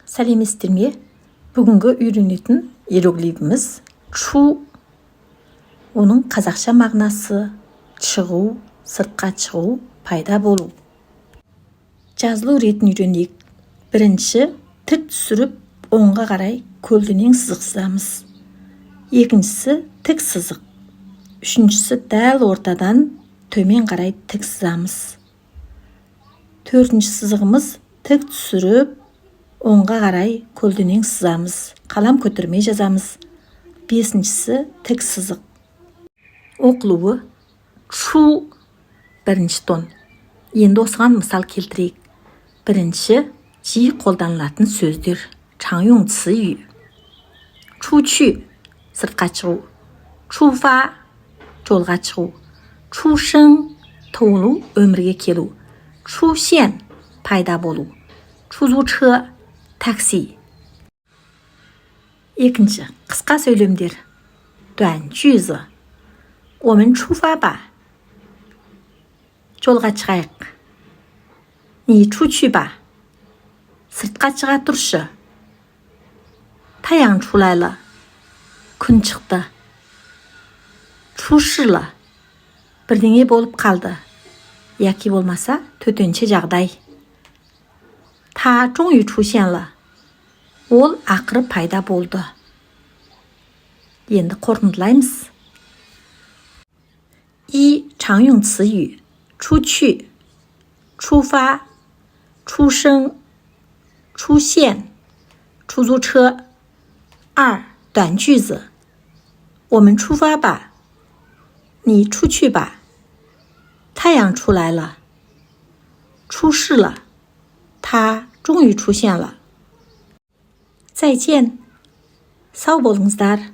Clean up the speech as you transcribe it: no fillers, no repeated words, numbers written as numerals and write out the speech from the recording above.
сәлеметсіздер ме? Бүгінгі үйренетін иероглифіміз шу. Оның қазақша мағынасы шығу, сыртқа шығу, пайда болу. Жазылу ретін үйренейік. Бірінші, тік түсіріп, оңға қарай көлденең сызық сызамыз. Екіншісі, тік сызық. Үшіншісі, дәл ортадан төмен қарай тік сызамыз. Төртінші сызығымыз тік түсіріп, оңға қарай көлденең сызамыз. Қалам көтермей жазамыз. Бесіншісі, тік сызық. Оқылуы шу бірінші тон. Енді осыған мысал келтірейік. Бірінші, жиі қолданылатын сөздер. Чаңюң ци ю. Чу чү, сыртқа шығу. Чу фа, жолға шығу. Чу шың, туылу, өмірге келу. Чу сен, пайда болу. Чу зу чы, такси. Екінші, қысқа сөйлемдер. Дуан жүзі. 我们出发吧. жолға шығайық. 你出去吧. сыртқа шыға тұршы. 太阳出来了. күн шықты. 出事了. бірдеңе болып қалды. яки болмаса төтенше жағдай. 他终于出现了. ол ақыры пайда болды. енді қорытындылаймыз. 一、常用词语 出去 出发 出生 出现 出租车 二、短句子 我们出发吧 你出去吧 太阳出来了 出事了 它终于出现了 再见 сау болыңыздар